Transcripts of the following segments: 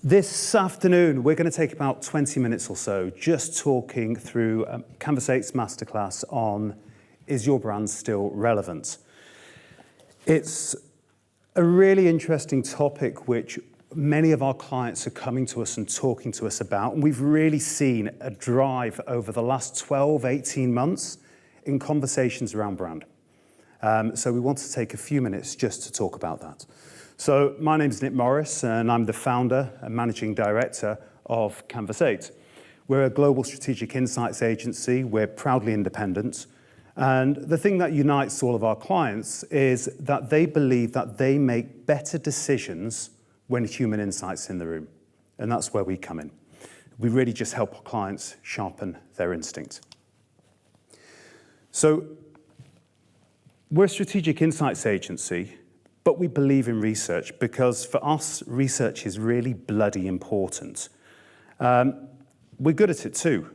This afternoon, we're going to take about 20 minutes or so just talking through Canvas8's masterclass on Is Your Brand Still Relevant? It's a really interesting topic which many of our clients are coming to us and talking to us about. And we've really seen a drive over the last 12, 18 months in conversations around brand. So we want to take a few minutes just to talk about that. So my name is Nick Morris, and I'm the founder and managing director of Canvas8. We're a global strategic insights agency. We're proudly independent. And the thing that unites all of our clients is that they believe that they make better decisions when human insight's in the room. And that's where we come in. We really just help our clients sharpen their instinct. So we're a strategic insights agency, but we believe in research because for us, research is really bloody important. We're good at it too,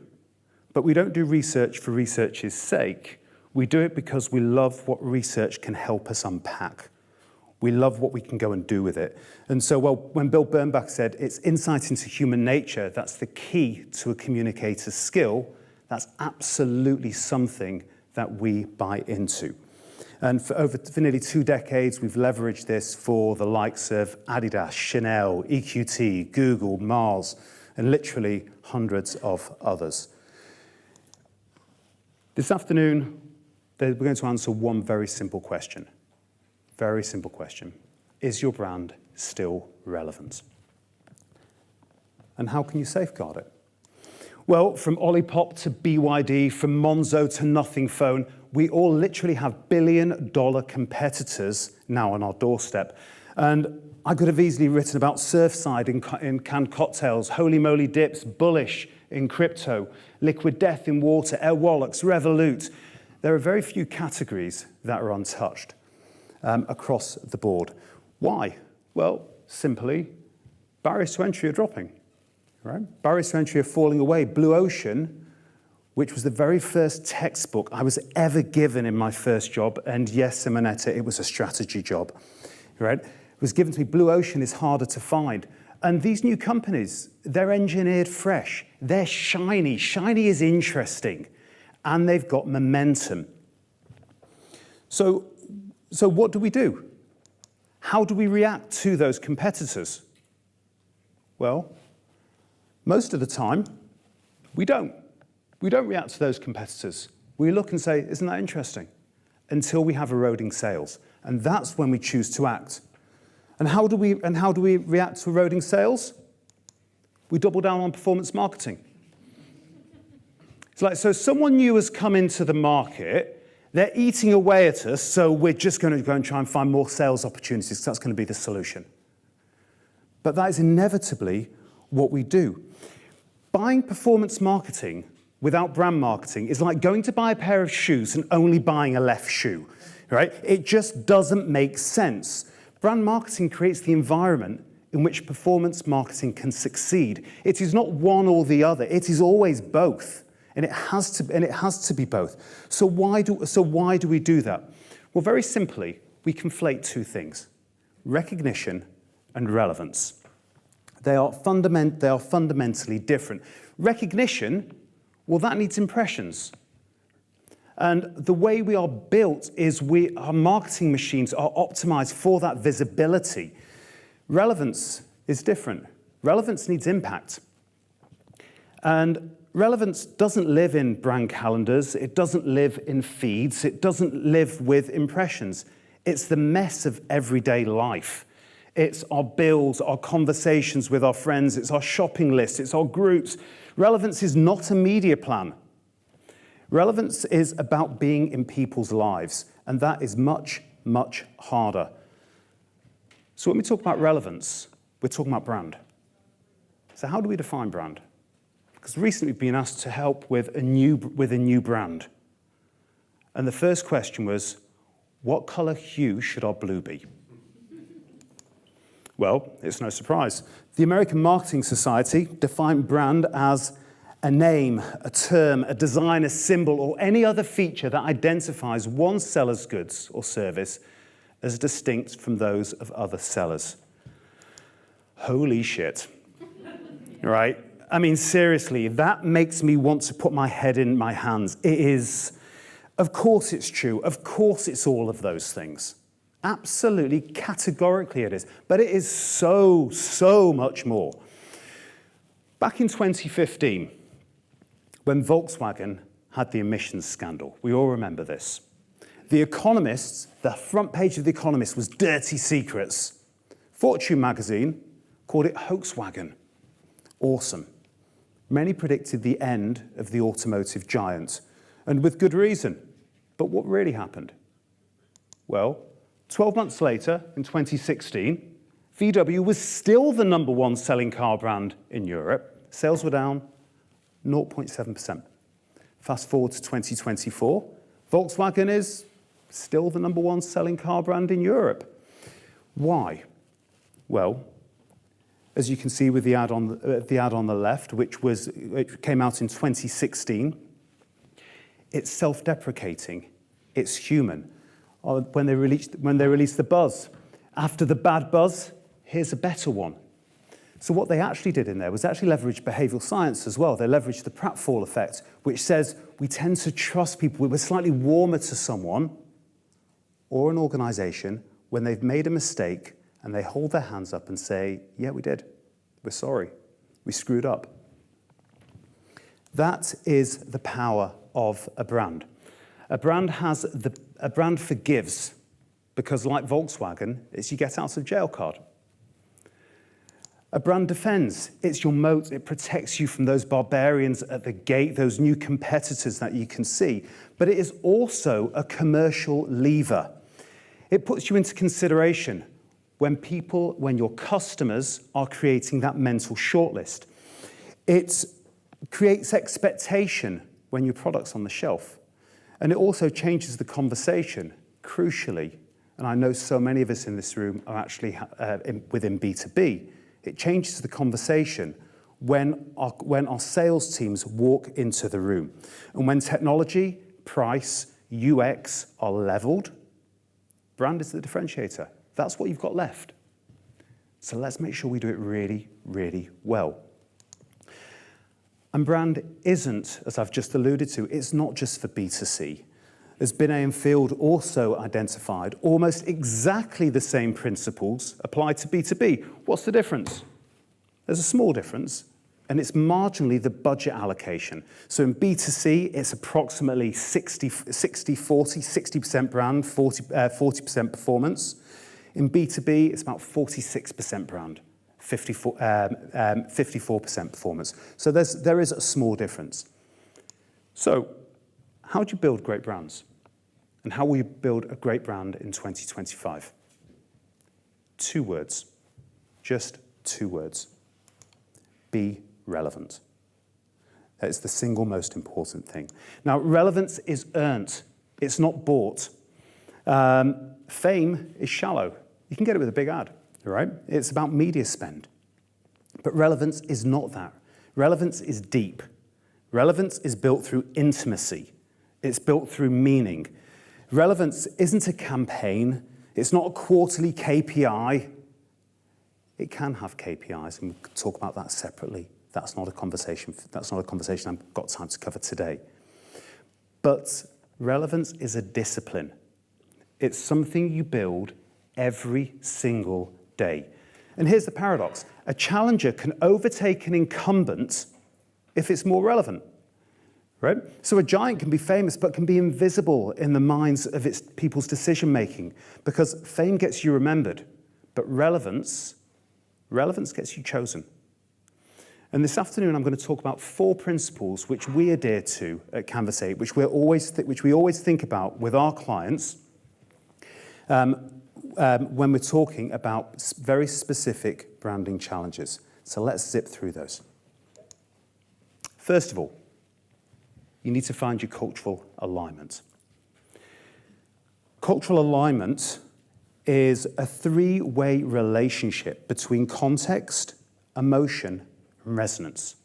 but we don't do research for research's sake. We do it because we love what research can help us unpack. We love what we can go and do with it. And so when Bill Bernbach said it's insight into human nature, that's the key to a communicator's skill, that's absolutely something that we buy into. And for nearly 2 decades, we've leveraged this for the likes of Adidas, Chanel, EQT, Google, Mars, and literally hundreds of others. This afternoon, we're going to answer one very simple question. Very simple question. Is your brand still relevant? And how can you safeguard it? Well, from Olipop to BYD, from Monzo to Nothing Phone, we all literally have billion-dollar competitors now on our doorstep. And I could have easily written about Surfside in canned cocktails, Holy Moly Dips, Bullish in crypto, Liquid Death in water, Airwallex, Revolut. There are very few categories that are untouched across the board. Why? Well, simply, barriers to entry are dropping. Right? Barriers to entry are falling away. Blue Ocean, which was the very first textbook I was ever given in my first job, and yes, Simonetta, it was a strategy job, right? It was given to me. Blue Ocean is harder to find. And these new companies, they're engineered fresh. They're shiny. Shiny is interesting. And they've got momentum. So what do we do? How do we react to those competitors? Well, most of the time, we don't. We don't react to those competitors. We look and say, isn't that interesting? Until we have eroding sales. And that's when we choose to act. And how do we react to eroding sales? We double down on performance marketing. It's like, so someone new has come into the market, they're eating away at us, so we're just going to go and try and find more sales opportunities, because that's going to be the solution. But that is inevitably what we do. Buying performance marketing without brand marketing is like going to buy a pair of shoes and only buying a left shoe, right? It just doesn't make sense. Brand marketing creates the environment in which performance marketing can succeed. It is not one or the other. It is always both, and it has to be both. So why do we do that? Well, very simply, we conflate two things: recognition and relevance. They are fundamentally different. Recognition, well, that needs impressions. And the way we are built is our marketing machines are optimized for that visibility. Relevance is different. Relevance needs impact. And relevance doesn't live in brand calendars. It doesn't live in feeds. It doesn't live with impressions. It's the mess of everyday life. It's our bills, our conversations with our friends, it's our shopping lists, it's our groups. Relevance is not a media plan. Relevance is about being in people's lives, and that is much, much harder. So when we talk about relevance, we're talking about brand. So how do we define brand? Because recently we've been asked to help with a new brand. And the first question was, what color hue should our blue be? Well, it's no surprise. The American Marketing Society defined brand as a name, a term, a design, a symbol, or any other feature that identifies one seller's goods or service as distinct from those of other sellers. Holy shit. right? I mean, seriously, that makes me want to put my head in my hands. It is, of course it's true. Of course it's all of those things. Absolutely, categorically it is. But it is so, so much more. Back in 2015, when Volkswagen had the emissions scandal, we all remember this. The Economist, the front page of The Economist was dirty secrets. Fortune magazine called it Hoaxwagon. Awesome. Many predicted the end of the automotive giant, and with good reason. But what really happened? Well, 12 months later, in 2016, VW was still the #1 selling car brand in Europe. Sales were down 0.7%. Fast forward to 2024, Volkswagen is still the #1 selling car brand in Europe. Why? Well, as you can see with the ad on the left, which came out in 2016, it's self-deprecating, it's human. When they released the buzz, after the bad buzz, here's a better one. So what they actually did in there was actually leverage behavioral science as well. They leveraged the pratfall effect, which says we tend to trust people. We're slightly warmer to someone or an organization when they've made a mistake and they hold their hands up and say, yeah, we did. We're sorry. We screwed up. That is the power of a brand. A brand forgives because, like Volkswagen, it's your get out of jail card. A brand defends. It's your moat. It protects you from those barbarians at the gate, those new competitors that you can see. But it is also a commercial lever. It puts you into consideration when your customers are creating that mental shortlist. It creates expectation when your product's on the shelf. And it also changes the conversation, crucially. And I know so many of us in this room are actually within B2B. It changes the conversation when our sales teams walk into the room. And when technology, price, UX are leveled, brand is the differentiator. That's what you've got left. So let's make sure we do it really, really well. And brand isn't, as I've just alluded to, it's not just for B2C. As Binet and Field also identified, almost exactly the same principles apply to B2B. What's the difference? There's a small difference, and it's marginally the budget allocation. So in B2C, it's approximately 60-40, 60% brand, 40% performance. In B2B, it's about 46% brand, 54% performance. So there is a small difference. So how do you build great brands? And how will you build a great brand in 2025? 2 words, just 2 words. Be relevant. That is the single most important thing. Now, relevance is earned. It's not bought. Fame is shallow. You can get it with a big ad, right? It's about media spend. But relevance is not that. Relevance is deep. Relevance is built through intimacy. It's built through meaning. Relevance isn't a campaign. It's not a quarterly KPI. It can have KPIs, and we could talk about that separately. That's not a conversation I've got time to cover today. But relevance is a discipline. It's something you build every single day. And here's the paradox. A challenger can overtake an incumbent if it's more relevant, right? So a giant can be famous, but can be invisible in the minds of its people's decision-making, because fame gets you remembered, but relevance gets you chosen. And this afternoon, I'm going to talk about 4 principles which we adhere to at Canvas8, which we always think about with our clients when we're talking about very specific branding challenges. So let's zip through those. First of all, you need to find your cultural alignment. Cultural alignment is a 3-way relationship between context, emotion, and resonance.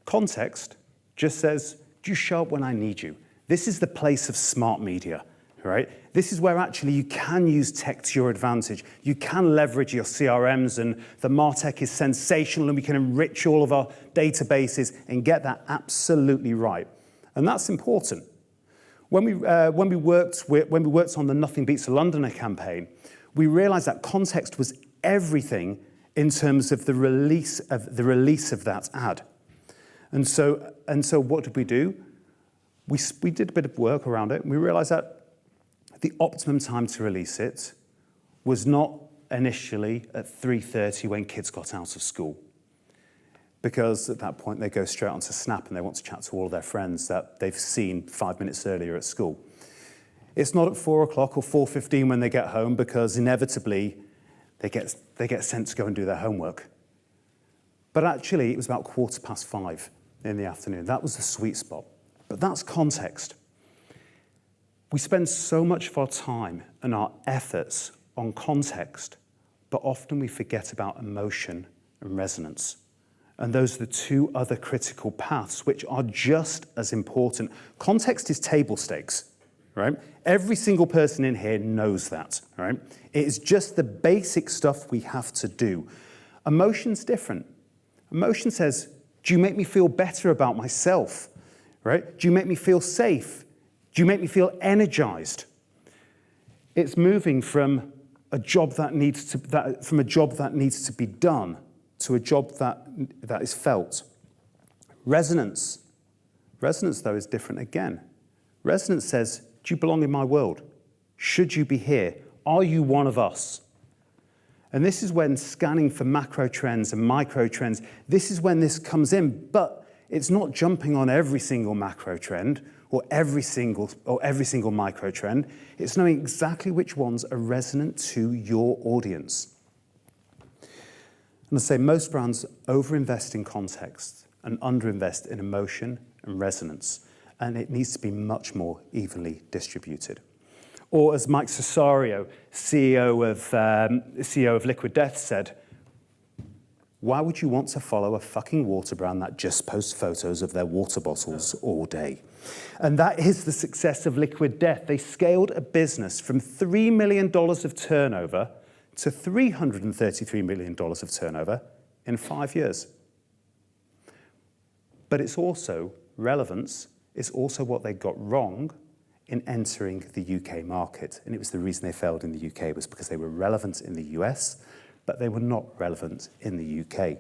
Context just says, do you show up when I need you? This is the place of smart media, right? This is where actually you can use tech to your advantage. You can leverage your CRMs, and the MarTech is sensational, and we can enrich all of our databases and get that absolutely right. And that's important. When we worked on the Nothing Beats a Londoner campaign, we realized that context was everything in terms of the release of that ad. And so what did we do? We did a bit of work around it, and we realized that the optimum time to release it was not initially at 3:30 when kids got out of school, because at that point they go straight onto Snap and they want to chat to all of their friends that they've seen 5 minutes earlier at school. It's not at 4 o'clock or 4:15 when they get home, because inevitably they get sent to go and do their homework. But actually it was about 5:15 in the afternoon. That was the sweet spot. But that's context. We spend so much of our time and our efforts on context, but often we forget about emotion and resonance. And those are the two other critical paths which are just as important. Context is table stakes, right? Every single person in here knows that, right? It is just the basic stuff we have to do. Emotion's different. Emotion says, do you make me feel better about myself, right? Do you make me feel safe? Do you make me feel energized? It's moving from a job that needs to be done to a job that is felt. Resonance, though, is different again. Resonance says, do you belong in my world? Should you be here? Are you one of us? And this is when scanning for macro trends and micro trends, this is when this comes in, but it's not jumping on every single macro trend or every single micro trend. It's knowing exactly which ones are resonant to your audience. And I say most brands overinvest in context and underinvest in emotion and resonance, and it needs to be much more evenly distributed. Or as Mike Cesario, CEO of Liquid Death, said, why would you want to follow a fucking water brand that just posts photos of their water bottles all day? And that is the success of Liquid Death. They scaled a business from $3 million of turnover to $333 million of turnover in 5 years. But it's also relevance. It's also what they got wrong in entering the UK market. And it was the reason they failed in the UK was because they were relevant in the US, but they were not relevant in the UK.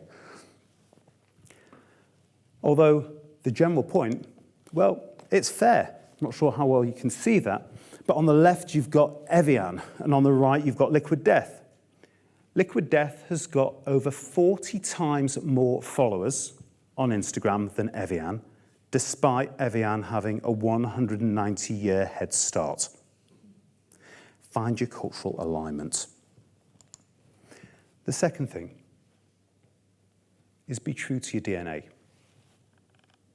Although the general point, well, it's fair. I'm not sure how well you can see that. But on the left, you've got Evian, and on the right, you've got Liquid Death. Liquid Death has got over 40 times more followers on Instagram than Evian, despite Evian having a 190-year head start. Find your cultural alignment. The second thing is be true to your DNA.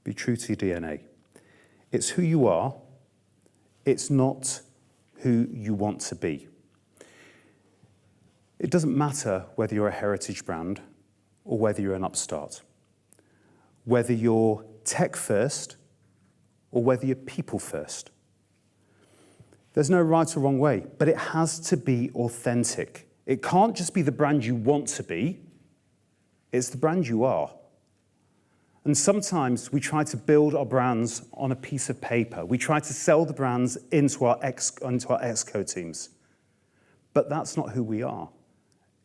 Be true to your DNA. It's who you are. It's not who you want to be. It doesn't matter whether you're a heritage brand or whether you're an upstart, whether you're tech first or whether you're people first. There's no right or wrong way, but it has to be authentic. It can't just be the brand you want to be, it's the brand you are. And sometimes we try to build our brands on a piece of paper. We try to sell the brands into our exco teams. But that's not who we are.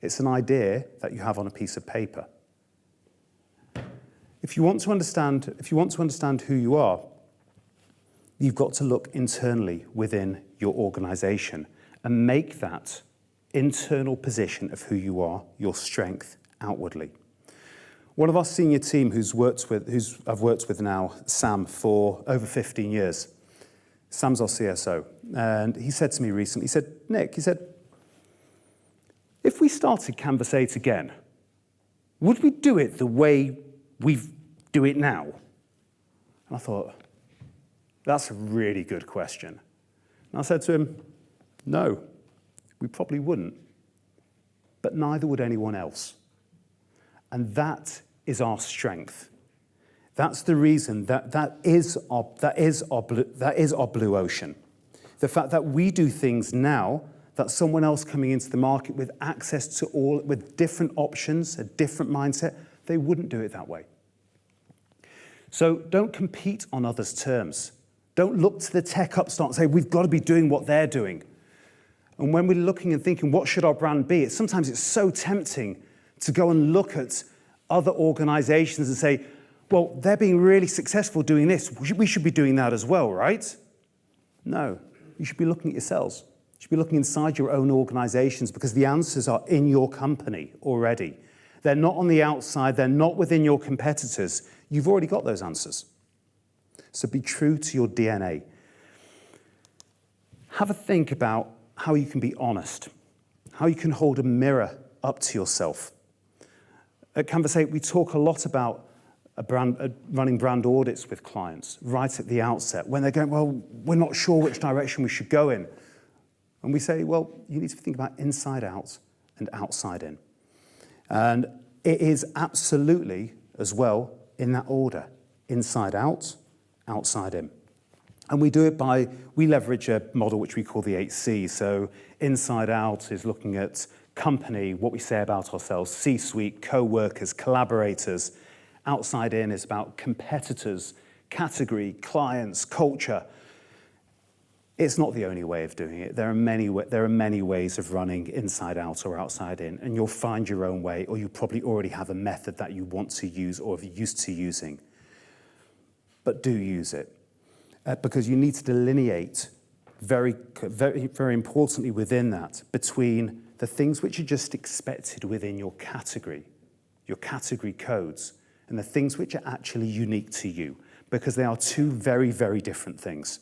It's an idea that you have on a piece of paper. If you want to understand who you are, you've got to look internally within your organization and make that internal position of who you are your strength outwardly. One of our senior team I've worked with now, Sam, for over 15 years. Sam's our CSO. And he said to me recently, he said, Nick, if we started Canvas8 again, would we do it the way we do it now? And I thought, that's a really good question. And I said to him, no, we probably wouldn't. But neither would anyone else. And that is our strength. That's the reason that is our blue ocean. The fact that we do things now that someone else coming into the market with access to all, with different options, a different mindset, they wouldn't do it that way. So don't compete on others' terms. Don't look to the tech upstart and say, we've got to be doing what they're doing. And when we're looking and thinking, what should our brand be? Sometimes it's so tempting to go and look at other organizations and say, well, they're being really successful doing this. We should be doing that as well, right? No, you should be looking at yourselves. You should be looking inside your own organizations because the answers are in your company already. They're not on the outside. They're not within your competitors. You've already got those answers. So be true to your DNA. Have a think about how you can be honest, how you can hold a mirror up to yourself. At Canvas8, we talk a lot about running brand audits with clients right at the outset when they're going, well, we're not sure which direction we should go in. And we say, well, you need to think about inside out and outside in. And it is absolutely, as well, in that order, inside out, outside in. And we do it by, we leverage a model which we call the 8C. So inside out is looking at company, what we say about ourselves, C-suite, co-workers, collaborators. Outside in is about competitors, category, clients, culture. It's not the only way of doing it. There are many ways of running inside out or outside in, and you'll find your own way, or you probably already have a method that you want to use or are used to using. But do use it, because you need to delineate very, very, very importantly within that between the things which are just expected within your category codes, and the things which are actually unique to you, because they are two very, very different things.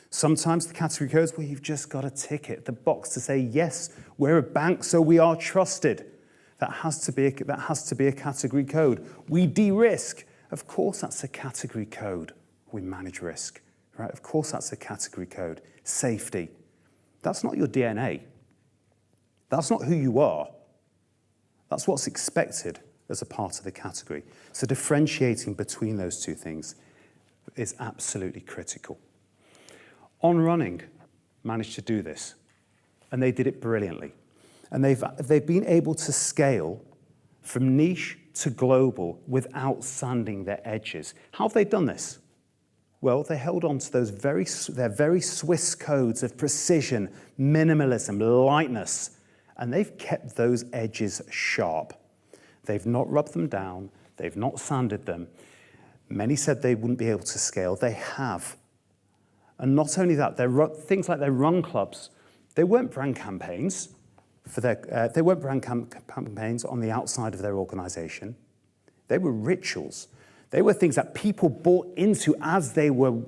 Sometimes the category codes, well, you've just got to tick it, the box to say, yes, we're a bank, so we are trusted. That has to be a category code. We de-risk. Of course, that's a category code. We manage risk, right? Of course, that's a category code. Safety. That's not your DNA. That's not who you are. That's what's expected as a part of the category. So differentiating between those two things is absolutely critical. On Running managed to do this, and they did it brilliantly. And they've been able to scale from niche to global without sanding their edges. How have they done this? Well, they held on to their very Swiss codes of precision, minimalism, lightness, and they've kept those edges sharp. They've not rubbed them down. They've not sanded them. Many said they wouldn't be able to scale. They have. And not only that, things like their run clubs, they weren't brand campaigns campaigns on the outside of their organization. They were rituals. They were things that people bought into as they were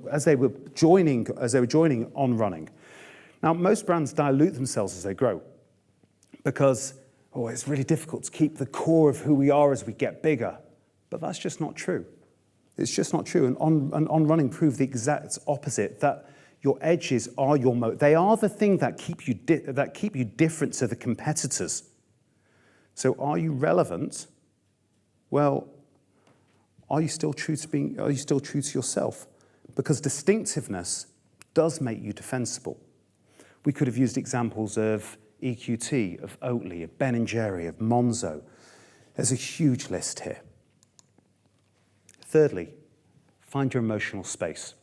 joining On Running. Now, most brands dilute themselves as they grow because it's really difficult to keep the core of who we are as we get bigger. But that's just not true. It's just not true. And On Running proved the exact opposite, that your edges are your moat. They are the thing that keep you different to the competitors. So are you relevant? Well, are you still true to yourself? Because distinctiveness does make you defensible. We could have used examples of EQT, of Oatly, of Ben & Jerry, of Monzo. There's a huge list here. Thirdly, find your emotional space.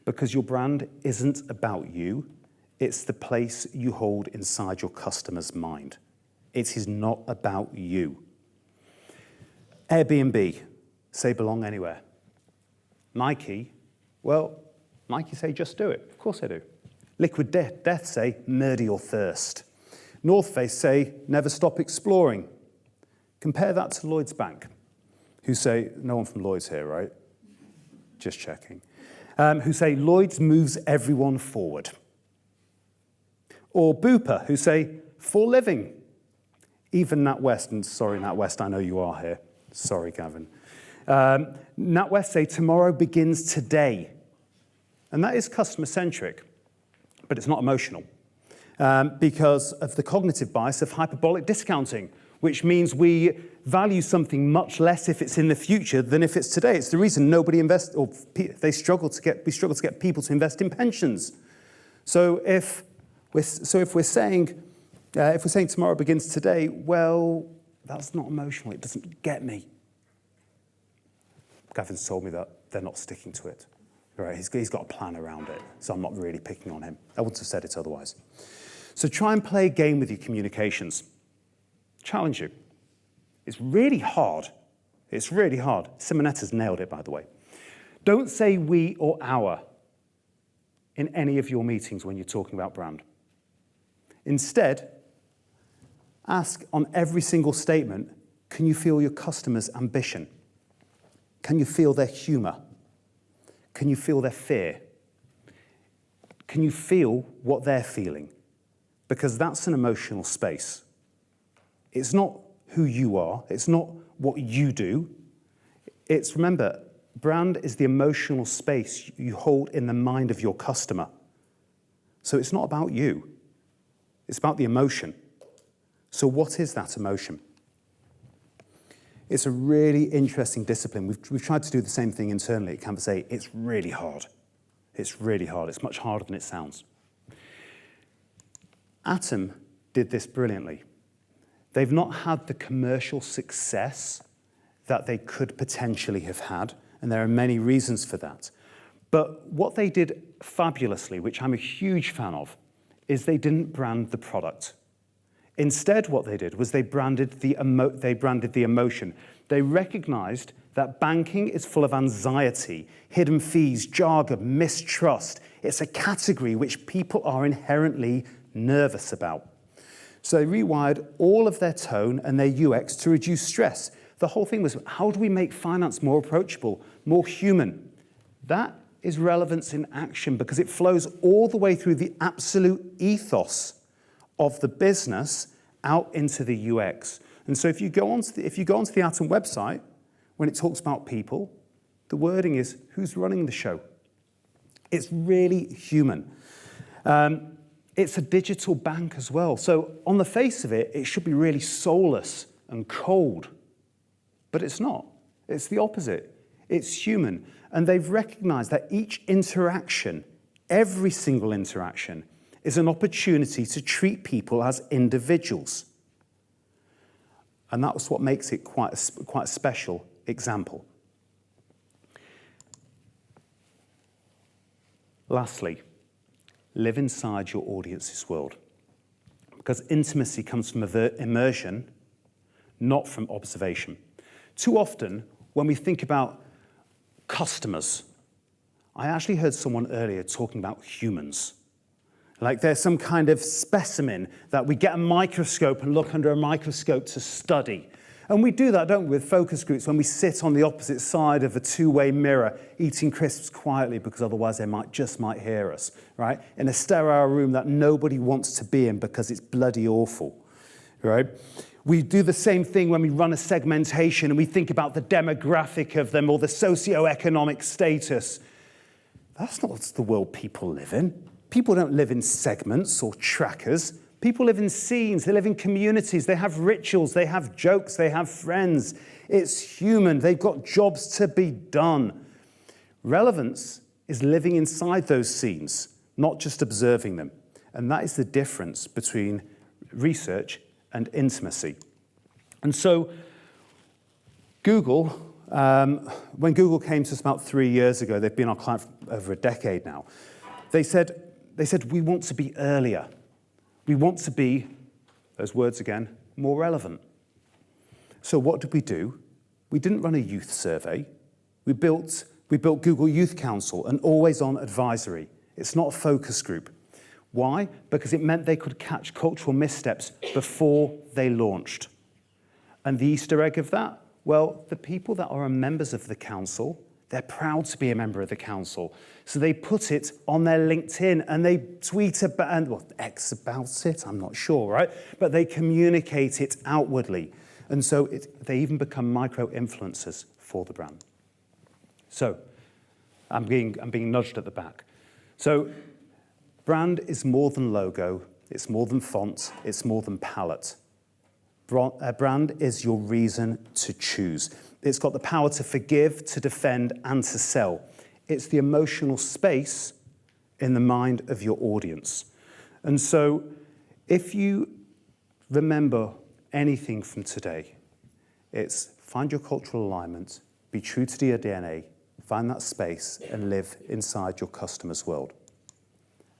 Because your brand isn't about you, it's the place you hold inside your customer's mind. It is not about you. Airbnb say belong anywhere. Nike, well, Nike say just do it. Of course they do. Liquid Death say murder your thirst. North Face say never stop exploring. Compare that to Lloyds Bank, who say, no one from Lloyds here, right? Just checking. Who say Lloyds moves everyone forward. Or Bupa, who say for living. Even NatWest, and sorry NatWest, I know you are here. Sorry, Gavin. NatWest say tomorrow begins today. And that is customer-centric, but it's not emotional because of the cognitive bias of hyperbolic discounting, which means we value something much less if it's in the future than if it's today. It's the reason nobody invests, or we struggle to get people to invest in pensions. So if we're saying tomorrow begins today, well, that's not emotional. It doesn't get me. Gavin's told me that they're not sticking to it. Right? He's got a plan around it, so I'm not really picking on him. I wouldn't have said it otherwise. So try and play a game with your communications. Challenge you. It's really hard. It's really hard. Simonetta's nailed it, by the way. Don't say we or our in any of your meetings when you're talking about brand. Instead, ask on every single statement, can you feel your customer's ambition? Can you feel their humor? Can you feel their fear? Can you feel what they're feeling? Because that's an emotional space. It's not who you are. It's not what you do. It's, remember, brand is the emotional space you hold in the mind of your customer. So it's not about you. It's about the emotion. So what is that emotion? It's a really interesting discipline. We've tried to do the same thing internally at Canvas8. It's really hard. It's really hard. It's much harder than it sounds. Atom did this brilliantly. They've not had the commercial success that they could potentially have had, and there are many reasons for that. But what they did fabulously, which I'm a huge fan of, is they didn't brand the product. Instead, what they did was they branded the emotion. They recognized that banking is full of anxiety, hidden fees, jargon, mistrust. It's a category which people are inherently nervous about. So they rewired all of their tone and their UX to reduce stress. The whole thing was, how do we make finance more approachable, more human? That is relevance in action because it flows all the way through the absolute ethos of the business out into the UX. And so if you go onto the Atom website, when it talks about people, the wording is, who's running the show? It's really human. It's a digital bank as well. So on the face of it, it should be really soulless and cold. But it's not. It's the opposite. It's human. And they've recognized that each interaction, every single interaction, is an opportunity to treat people as individuals. And that's what makes it quite a special example. Lastly, live inside your audience's world. Because intimacy comes from immersion, not from observation. Too often, when we think about customers, I actually heard someone earlier talking about humans. Like there's some kind of specimen that we get a microscope and look under a microscope to study. And we do that, don't we, with focus groups when we sit on the opposite side of a two-way mirror eating crisps quietly because otherwise they might hear us, right? In a sterile room that nobody wants to be in because it's bloody awful, right? We do the same thing when we run a segmentation and we think about the demographic of them or the socioeconomic status. That's not the world people live in. People don't live in segments or trackers. People live in scenes, they live in communities, they have rituals, they have jokes, they have friends. It's human, they've got jobs to be done. Relevance is living inside those scenes, not just observing them. And that is the difference between research and intimacy. And so Google, when Google came to us about 3 years ago, they've been our client for over a decade now, they said, we want to be earlier. We want to be, those words again, more relevant. So what did we do? We didn't run a youth survey. We built Google Youth Council, an always-on advisory. It's not a focus group. Why? Because it meant they could catch cultural missteps before they launched. And the Easter egg of that? Well, the people that are members of the council, they're proud to be a member of the council. So they put it on their LinkedIn and they tweet about, and well, X about it, I'm not sure, right? But they communicate it outwardly. And so they even become micro-influencers for the brand. So I'm being nudged at the back. So brand is more than logo, it's more than font, it's more than palette. Brand is your reason to choose. It's got the power to forgive, to defend, and to sell. It's the emotional space in the mind of your audience. And so if you remember anything from today, it's find your cultural alignment, be true to your DNA, find that space, and live inside your customer's world.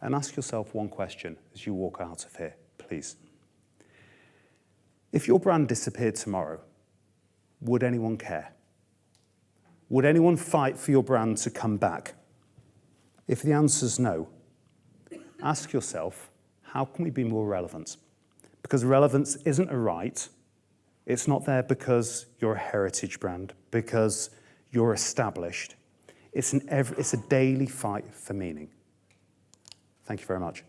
And ask yourself one question as you walk out of here, please. If your brand disappeared tomorrow, would anyone care? Would anyone fight for your brand to come back? If the answer is no, ask yourself, how can we be more relevant? Because relevance isn't a right. It's not there because you're a heritage brand, because you're established. It's a daily fight for meaning. Thank you very much.